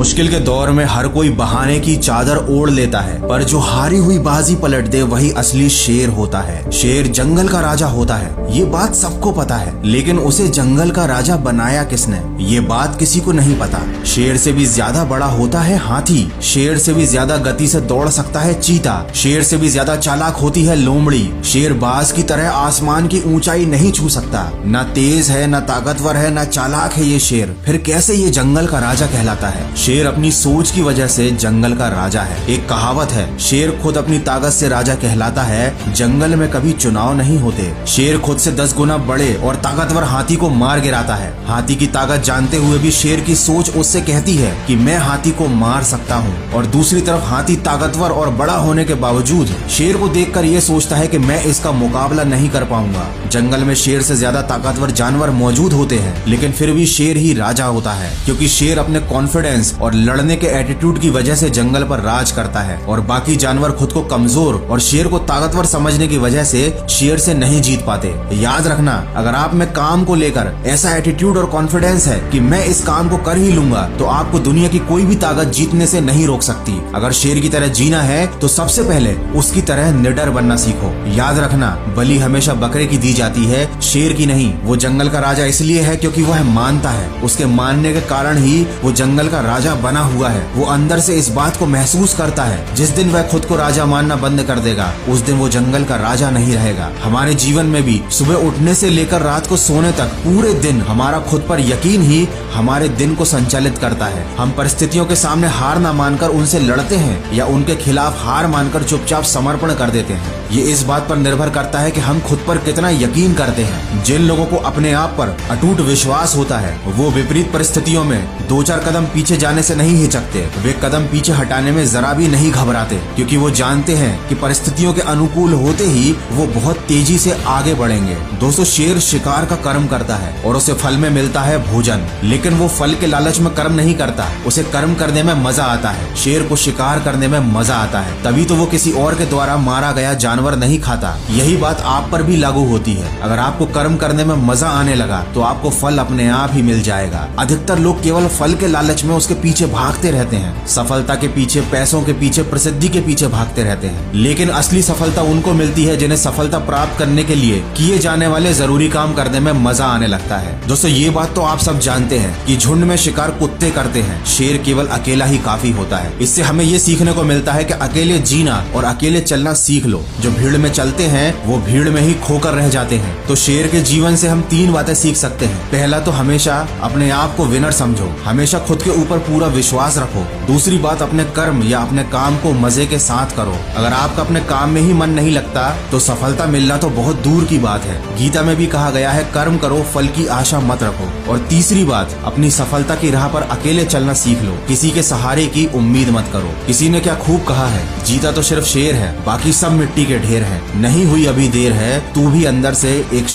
मुश्किल के दौर में हर कोई बहाने की चादर ओढ़ लेता है, पर जो हारी हुई बाजी पलट दे वही असली शेर होता है। शेर जंगल का राजा होता है, ये बात सबको पता है, लेकिन उसे जंगल का राजा बनाया किसने, ये बात किसी को नहीं पता। शेर से भी ज्यादा बड़ा होता है हाथी, शेर से भी ज्यादा गति से दौड़ सकता है चीता, शेर से भी ज्यादा चालाक होती है लोमड़ी। शेर बाज की तरह आसमान की ऊंचाई नहीं छू सकता, न तेज है, न ताकतवर है, न चालाक है ये शेर, फिर कैसे ये जंगल का राजा कहलाता है। शेर अपनी सोच की वजह से जंगल का राजा है। एक कहावत है, शेर खुद अपनी ताकत से राजा कहलाता है, जंगल में कभी चुनाव नहीं होते। शेर खुद से 10 गुना बड़े और ताकतवर हाथी को मार गिराता है। हाथी की ताकत जानते हुए भी शेर की सोच उससे कहती है कि मैं हाथी को मार सकता हूँ, और दूसरी तरफ हाथी ताकतवर और बड़ा होने के बावजूद शेर को देखकर ये सोचता है कि मैं इसका मुकाबला नहीं कर पाऊंगा। जंगल में शेर से ज्यादा ताकतवर जानवर मौजूद होते हैं, लेकिन फिर भी शेर ही राजा होता है, क्योंकि शेर अपने कॉन्फिडेंस और लड़ने के एटीट्यूड की वजह से जंगल पर राज करता है, और बाकी जानवर खुद को कमजोर और शेर को ताकतवर समझने की वजह से शेर से नहीं जीत पाते। याद रखना, अगर आप में काम को लेकर ऐसा एटीट्यूड और कॉन्फिडेंस है कि मैं इस काम को कर ही लूंगा, तो आपको दुनिया की कोई भी ताकत जीतने से नहीं रोक सकती। अगर शेर की तरह जीना है तो सबसे पहले उसकी तरह निडर बनना सीखो। याद रखना, बलि हमेशा बकरे की दी जाती है, शेर की नहीं। वो जंगल का राजा इसलिए है क्योंकि वह मानता है, उसके मानने के कारण ही वो जंगल का राजा बना हुआ है। वो अंदर से इस बात को महसूस करता है, जिस दिन वह खुद को राजा मानना बंद कर देगा, उस दिन वो जंगल का राजा नहीं रहेगा। हमारे जीवन में भी सुबह उठने से लेकर रात को सोने तक पूरे दिन हमारा खुद पर यकीन ही हमारे दिन को संचालित करता है। हम परिस्थितियों के सामने हार ना मानकर उनसे लड़ते हैं या उनके खिलाफ हार मानकर चुपचाप समर्पण कर देते हैं। ये इस बात पर निर्भर करता है कि हम खुद पर कितना यकीन करते हैं। जिन लोगों को अपने आप पर अटूट विश्वास होता है, वो विपरीत परिस्थितियों में 2-4 कदम पीछे जाने से नहीं हिचकते। वे कदम पीछे हटाने में जरा भी नहीं घबराते, क्योंकि वो जानते हैं कि परिस्थितियों के अनुकूल होते ही वो बहुत तेजी से आगे बढ़ेंगे। दोस्तों, शेर शिकार का कर्म करता है और उसे फल में मिलता है भोजन, लेकिन वो फल के लालच में कर्म नहीं करता, उसे कर्म करने में मजा आता है। शेर को शिकार करने में मजा आता है, तभी तो वो किसी और के द्वारा मारा गया जानवर नहीं खाता। यही बात आप पर भी लागू होती है। अगर आपको कर्म करने में मजा आने लगा तो आपको फल अपने आप ही मिल जाएगा। अधिकतर लोग केवल फल के लालच में उसके पीछे भागते रहते हैं, सफलता के पीछे, पैसों के पीछे, प्रसिद्धि के पीछे भागते रहते हैं, लेकिन असली सफलता उनको मिलती है जिन्हें सफलता प्राप्त करने के लिए किए जाने वाले जरूरी काम करने में मजा आने लगता है। दोस्तों, ये बात तो आप सब जानते हैं कि झुंड में शिकार कुत्ते करते हैं, शेर केवल अकेला ही काफी होता है। इससे हमें ये सीखने को मिलता है कि अकेले जीना और अकेले चलना सीख लो। जो भीड़ में चलते हैं वो भीड़ में ही खोकर रह जाते हैं। तो शेर के जीवन से हम 3 बातें सीख सकते हैं। पहला तो हमेशा अपने आप को विनर समझो, हमेशा खुद के ऊपर पूरा विश्वास रखो। दूसरी बात, अपने कर्म या अपने काम को मजे के साथ करो। अगर आपका अपने काम में ही मन नहीं लगता तो सफलता मिलना तो बहुत दूर की बात है। गीता में भी कहा गया है, कर्म करो, फल की आशा मत रखो। और तीसरी बात, अपनी सफलता की राह पर अकेले चलना सीख लो, किसी के सहारे की उम्मीद मत करो। किसी ने क्या खूब कहा है, जीता तो सिर्फ शेर है, बाकी सब मिट्टी के ढेर है। नहीं हुई अभी देर है, तू भी अंदर से एक